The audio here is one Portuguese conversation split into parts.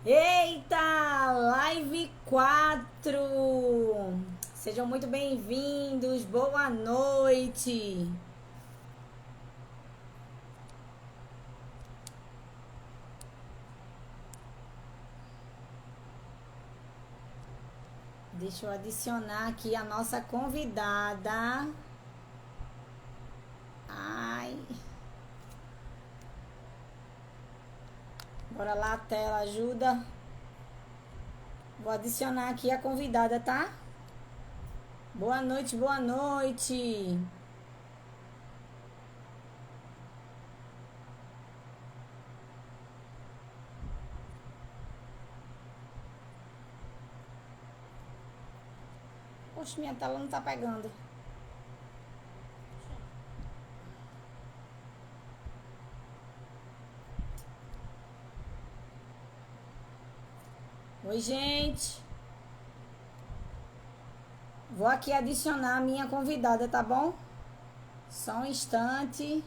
Eita, live 4. Sejam muito bem-vindos. Boa noite. Deixa eu adicionar aqui a nossa convidada. Ai. Bora lá, tela, ajuda. Vou adicionar aqui a convidada, tá? Boa noite, boa noite. Poxa, minha tela não tá pegando. Oi, gente. Vou aqui adicionar a minha convidada, tá bom? Só um instante.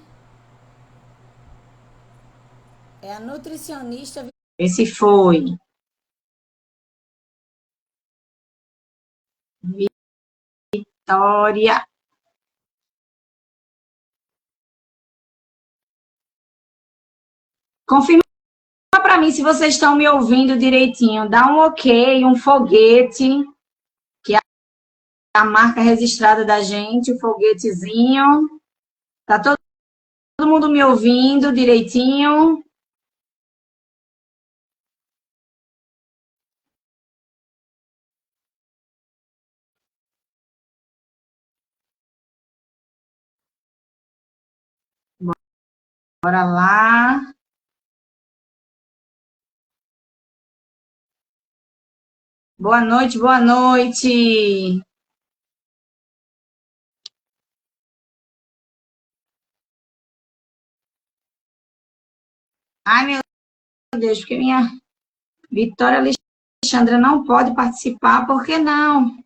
É a nutricionista. Esse foi. Vitória. Confirma para mim se vocês estão me ouvindo direitinho. Dá um ok, um foguete, que é a marca registrada da gente, o foguetezinho. Tá todo mundo me ouvindo direitinho? Bora lá. Boa noite, boa noite. Ai, meu Deus, porque minha Vitória Alexandra não pode participar, por que não?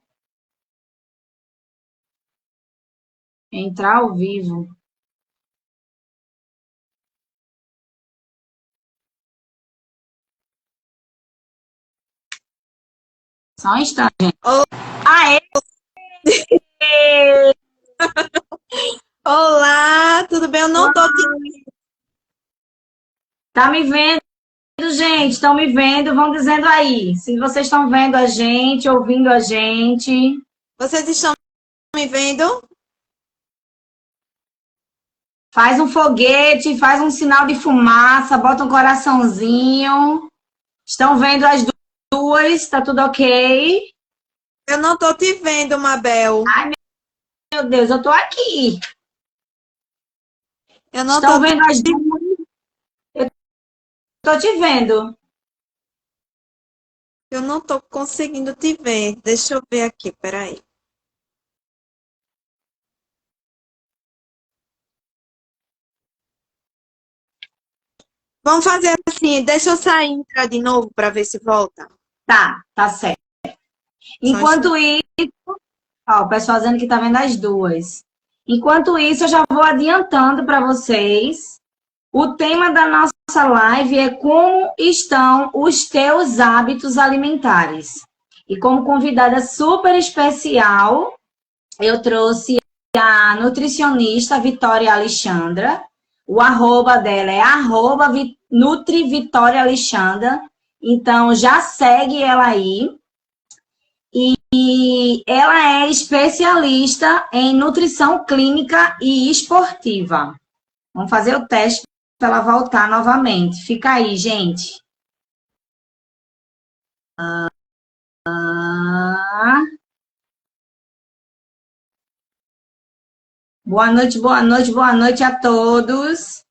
Entrar ao vivo. Só um instante, gente. Aê! Olá, tudo bem? Eu não tô te... Tá me vendo, gente? Estão me vendo? Vão dizendo aí. Se vocês estão vendo a gente, ouvindo a gente. Vocês estão me vendo? Faz um foguete, faz um sinal de fumaça, bota um coraçãozinho. Estão vendo as duas? Tá tudo ok? Eu não tô te vendo, Mabel. Ai, meu Deus, eu tô aqui. Eu não Estão tô te... vendo as duas? Eu tô te vendo. Eu não tô conseguindo te ver. Deixa eu ver aqui, peraí. Vamos fazer assim, deixa eu sair e entrar de novo para ver se volta. Tá certo. Enquanto isso, ó, o pessoal dizendo que tá vendo as duas. Enquanto isso, eu já vou adiantando para vocês. O tema da nossa live é como estão os teus hábitos alimentares. E como convidada super especial, eu trouxe a nutricionista Vitória Alexandra. O arroba dela é arroba Nutri Vitória Alexandra. Então, já segue ela aí. E ela é especialista em nutrição clínica e esportiva. Vamos fazer o teste para ela voltar novamente. Fica aí, gente. Boa noite, boa noite, boa noite a todos.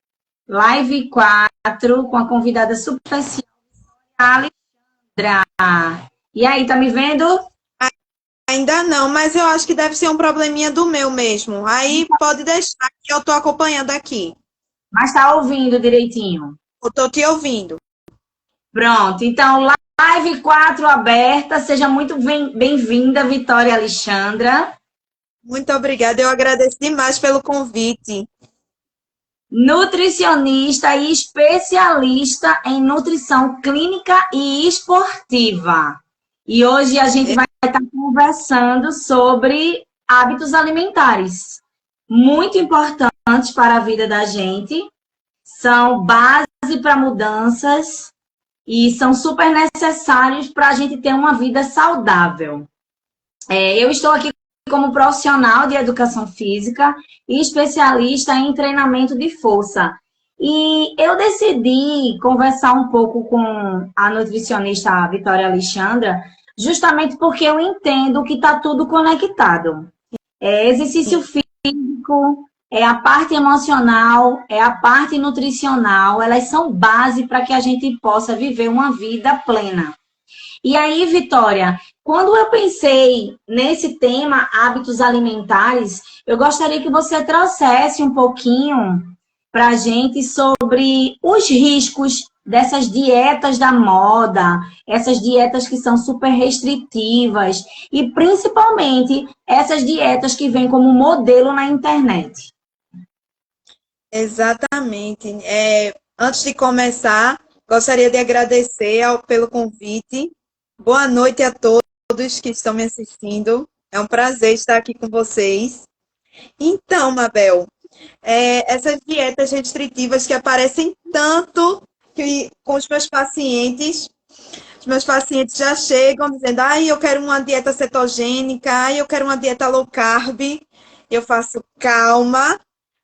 Live 4 com a convidada super especial, Alexandra. E aí, tá me vendo? Ainda não, mas eu acho que deve ser um probleminha do meu mesmo. Aí pode deixar que eu tô acompanhando aqui. Mas tá ouvindo direitinho. Eu tô te ouvindo. Pronto, então, live 4 aberta. Seja muito bem-vinda, Vitória Alexandra. Muito obrigada, eu agradeço demais pelo convite. nutricionista e especialista em nutrição clínica e esportiva. E hoje a gente vai estar conversando sobre hábitos alimentares, muito importantes para a vida da gente, são base para mudanças e são super necessários para a gente ter uma vida saudável. Eu estou aqui como profissional de educação física e especialista em treinamento de força. E eu decidi conversar um pouco com a nutricionista Vitória Alexandra, justamente porque eu entendo que está tudo conectado. Exercício físico, a parte emocional, a parte nutricional, elas são base para que a gente possa viver uma vida plena. E aí, Vitória, quando eu pensei nesse tema, hábitos alimentares, eu gostaria que você trouxesse um pouquinho para a gente sobre os riscos dessas dietas da moda, essas dietas que são super restritivas e principalmente essas dietas que vêm como modelo na internet. Exatamente. Antes de começar, gostaria de agradecer pelo convite. Boa noite a todos que estão me assistindo. É um prazer estar aqui com vocês. Então, Mabel, essas dietas restritivas que aparecem tanto com os meus pacientes já chegam dizendo, eu quero uma dieta cetogênica, eu quero uma dieta low carb. Eu faço calma,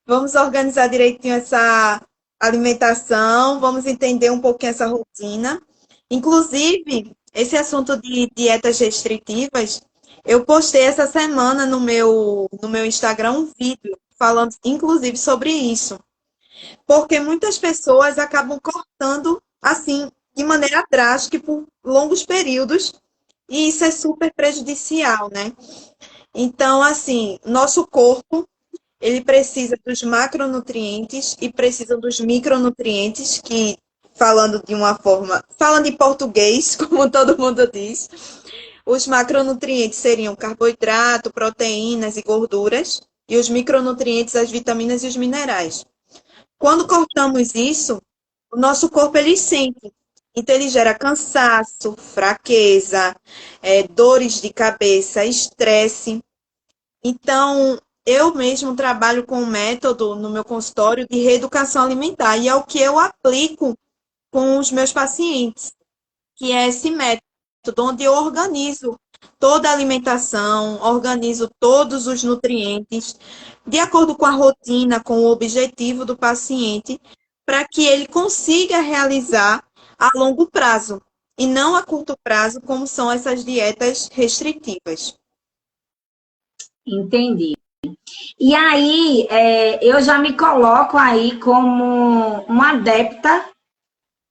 vamos organizar direitinho essa alimentação, vamos entender um pouquinho essa rotina. Inclusive, esse assunto de dietas restritivas, eu postei essa semana no meu Instagram um vídeo falando, inclusive, sobre isso. Porque muitas pessoas acabam cortando, assim, de maneira drástica por longos períodos, e isso é super prejudicial, né? Então, assim, nosso corpo, ele precisa dos macronutrientes e precisa dos micronutrientes, que, falando em português, como todo mundo diz, os macronutrientes seriam carboidrato, proteínas e gorduras, e os micronutrientes, as vitaminas e os minerais. Quando cortamos isso, o nosso corpo ele sente. Então, ele gera cansaço, fraqueza, dores de cabeça, estresse. Então, eu mesmo trabalho com um método no meu consultório de reeducação alimentar, e é o que eu aplico com os meus pacientes, que é esse método, onde eu organizo toda a alimentação, organizo todos os nutrientes, de acordo com a rotina, com o objetivo do paciente, para que ele consiga realizar a longo prazo, e não a curto prazo, como são essas dietas restritivas. Entendi. E aí, eu já me coloco aí como uma adepta.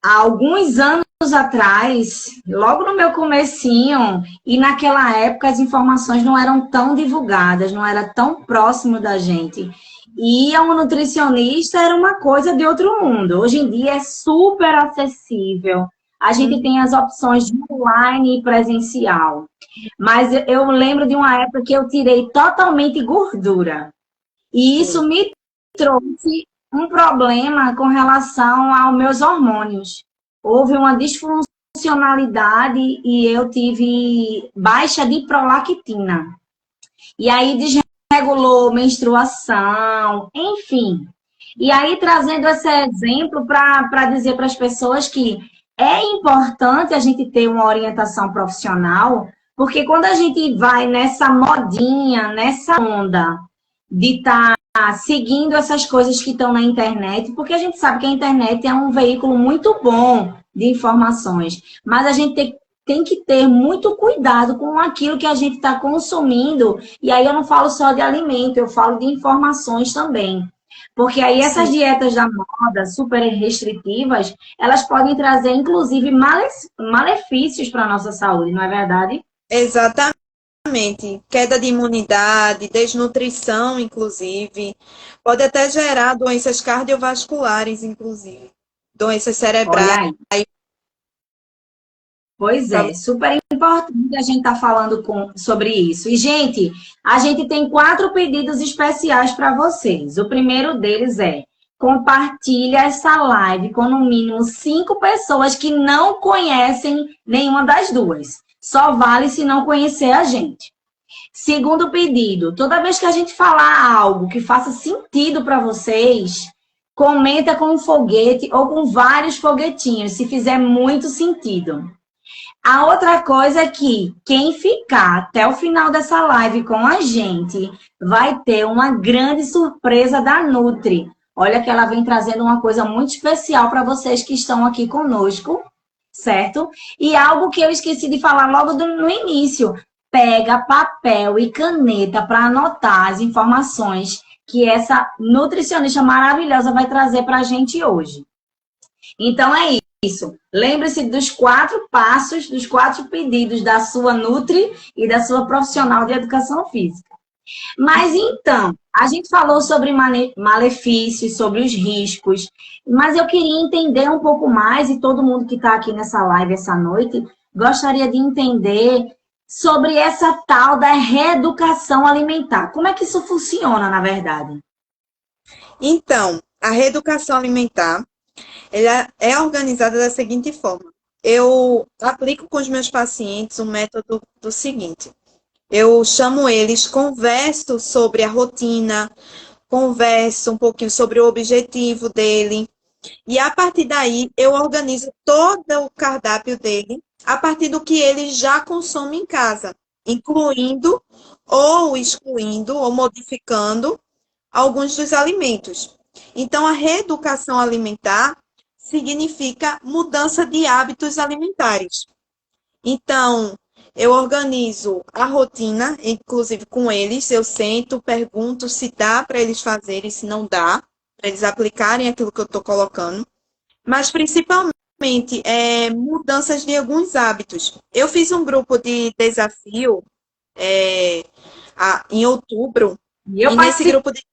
Há alguns anos atrás, logo no meu comecinho, e naquela época as informações não eram tão divulgadas, não era tão próximo da gente. E um nutricionista era uma coisa de outro mundo. Hoje em dia é super acessível. A gente tem as opções de online e presencial. Mas eu lembro de uma época que eu tirei totalmente gordura. E isso me trouxe um problema com relação aos meus hormônios. Houve uma disfuncionalidade e eu tive baixa de prolactina. E aí desregulou menstruação, enfim. E aí trazendo esse exemplo para dizer para as pessoas que é importante a gente ter uma orientação profissional, porque quando a gente vai nessa modinha, nessa onda de estar seguindo essas coisas que estão na internet, porque a gente sabe que a internet é um veículo muito bom de informações, mas a gente tem que ter muito cuidado com aquilo que a gente está consumindo, e aí eu não falo só de alimento, eu falo de informações também. Porque aí essas dietas da moda, super restritivas, elas podem trazer, inclusive, malefícios para a nossa saúde, não é verdade? Exatamente. Queda de imunidade, desnutrição, inclusive. Pode até gerar doenças cardiovasculares, inclusive. Doenças cerebrais. Pois é, super importante a gente estar falando sobre isso. E, gente, a gente tem 4 pedidos especiais para vocês. O primeiro deles é: compartilha essa live com no mínimo 5 pessoas que não conhecem nenhuma das duas. Só vale se não conhecer a gente. Segundo pedido, toda vez que a gente falar algo que faça sentido para vocês, comenta com um foguete ou com vários foguetinhos, se fizer muito sentido. A outra coisa é que quem ficar até o final dessa live com a gente vai ter uma grande surpresa da Nutri. Olha que ela vem trazendo uma coisa muito especial para vocês que estão aqui conosco, certo? E algo que eu esqueci de falar logo no início. Pega papel e caneta para anotar as informações que essa nutricionista maravilhosa vai trazer para a gente hoje. Então é isso. Lembre-se dos 4 passos, dos 4 pedidos da sua Nutri e da sua profissional de educação física. Mas então, a gente falou sobre malefícios, sobre os riscos, mas eu queria entender um pouco mais, e todo mundo que está aqui nessa live essa noite gostaria de entender sobre essa tal da reeducação alimentar. Como é que isso funciona, na verdade? Então, a reeducação alimentar, ela é organizada da seguinte forma. Eu aplico com os meus pacientes um método do seguinte. Eu chamo eles, converso sobre a rotina, converso um pouquinho sobre o objetivo dele. E a partir daí, eu organizo todo o cardápio dele a partir do que ele já consome em casa, incluindo ou excluindo ou modificando alguns dos alimentos. Então, a reeducação alimentar significa mudança de hábitos alimentares. Então, eu organizo a rotina, inclusive com eles, eu sento, pergunto se dá para eles fazerem, se não dá, para eles aplicarem aquilo que eu estou colocando, mas principalmente mudanças de alguns hábitos. Eu fiz um grupo de desafio em outubro, E nesse grupo de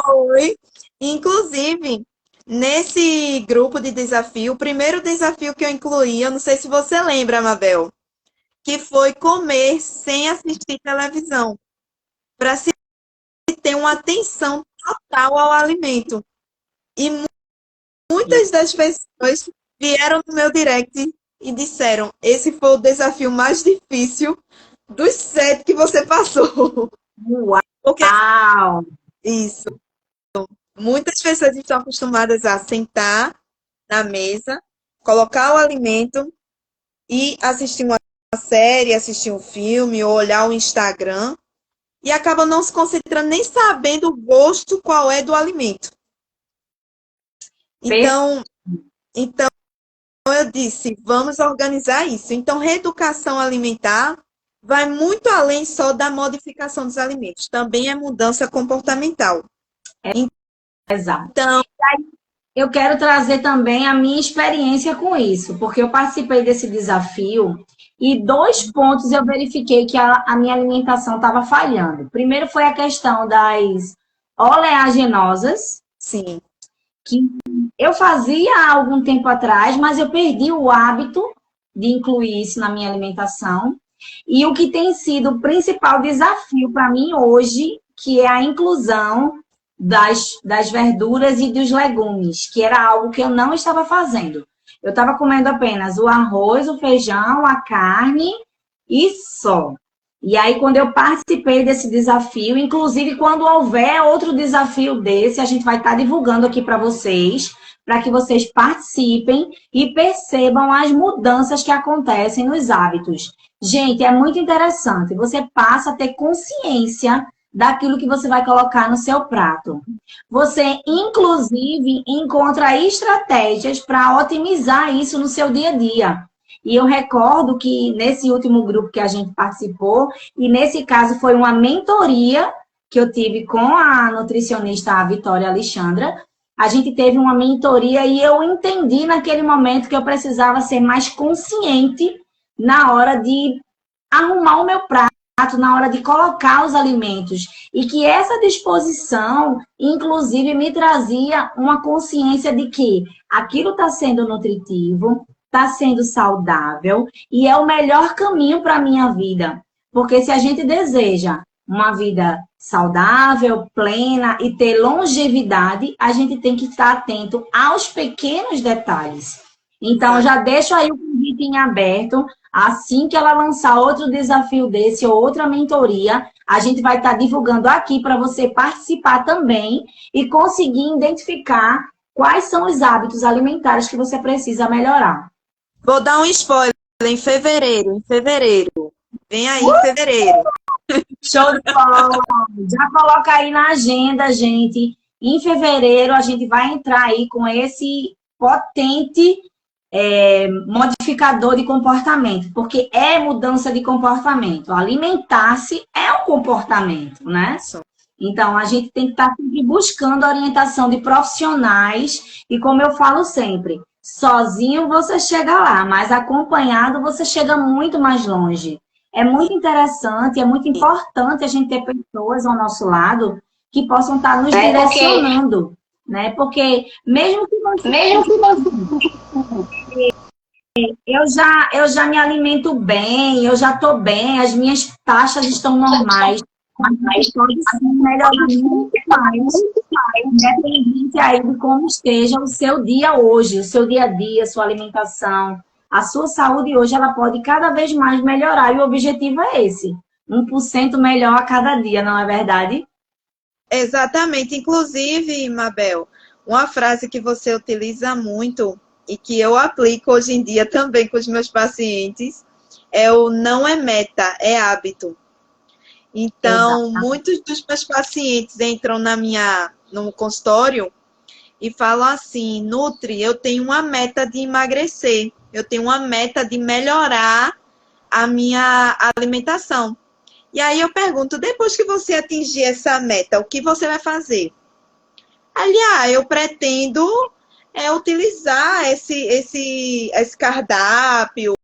foi, inclusive, nesse grupo de desafio, o primeiro desafio que eu incluí, eu não sei se você lembra, Mabel, que foi comer sem assistir televisão, para se ter uma atenção total ao alimento. E muitas das pessoas vieram no meu direct e disseram, esse foi o desafio mais difícil dos 7 que você passou. Uau! Porque, isso. Muitas pessoas estão acostumadas a sentar na mesa, colocar o alimento e assistir uma série, assistir um filme ou olhar o Instagram e acabam não se concentrando nem sabendo o gosto qual é do alimento. Então eu disse, vamos organizar isso. Então, reeducação alimentar vai muito além só da modificação dos alimentos. Também é mudança comportamental. Exato. Então, eu quero trazer também a minha experiência com isso, porque eu participei desse desafio e 2 pontos eu verifiquei que a minha alimentação estava falhando. Primeiro foi a questão das oleaginosas, sim, que eu fazia há algum tempo atrás, mas eu perdi o hábito de incluir isso na minha alimentação. E o que tem sido o principal desafio para mim hoje, que é a inclusão das verduras e dos legumes, que era algo que eu não estava fazendo. Eu estava comendo apenas o arroz, o feijão, a carne e só. E aí, quando eu participei desse desafio, inclusive quando houver outro desafio desse, a gente vai estar divulgando aqui para que vocês participem e percebam as mudanças que acontecem nos hábitos. Gente, é muito interessante. Você passa a ter consciência daquilo que você vai colocar no seu prato. Você, inclusive, encontra estratégias para otimizar isso no seu dia a dia. E eu recordo que nesse último grupo que a gente participou, e nesse caso foi uma mentoria que eu tive com a nutricionista Vitória Alexandra, a gente teve uma mentoria e eu entendi naquele momento que eu precisava ser mais consciente na hora de arrumar o meu prato, na hora de colocar os alimentos. E que essa disposição, inclusive, me trazia uma consciência de que aquilo está sendo nutritivo, está sendo saudável e é o melhor caminho para a minha vida. Porque se a gente deseja uma vida saudável, plena e ter longevidade, a gente tem que estar atento aos pequenos detalhes. Então, já deixo aí o convite em aberto. Assim que ela lançar outro desafio desse ou outra mentoria, a gente vai estar divulgando aqui para você participar também e conseguir identificar quais são os hábitos alimentares que você precisa melhorar. Vou dar um spoiler em fevereiro. Vem aí em fevereiro. Show de bola! Já coloca aí na agenda, gente. Em fevereiro, a gente vai entrar aí com esse potente modificador de comportamento, porque é mudança de comportamento. Alimentar-se é um comportamento, né? Então, a gente tem que estar sempre buscando a orientação de profissionais e, como eu falo sempre, sozinho você chega lá, mas acompanhado você chega muito mais longe. É muito interessante, é muito importante a gente ter pessoas ao nosso lado que possam estar nos direcionando, né? Porque mesmo que eu já me alimento bem, eu já estou bem, as minhas taxas estão normais, mas pode sim melhorar muito mais, independente aí de como esteja o seu dia hoje, o seu dia a dia, a sua alimentação. A sua saúde hoje, ela pode cada vez mais melhorar, e o objetivo é esse, 1% melhor a cada dia, não é verdade? Exatamente. Inclusive, Mabel, uma frase que você utiliza muito e que eu aplico hoje em dia também com os meus pacientes é o não é meta, é hábito. Então, muitos dos meus pacientes entram no consultório e falam assim, Nutri, eu tenho uma meta de emagrecer, eu tenho uma meta de melhorar a minha alimentação. E aí eu pergunto, depois que você atingir essa meta, o que você vai fazer? Eu pretendo utilizar esse cardápio,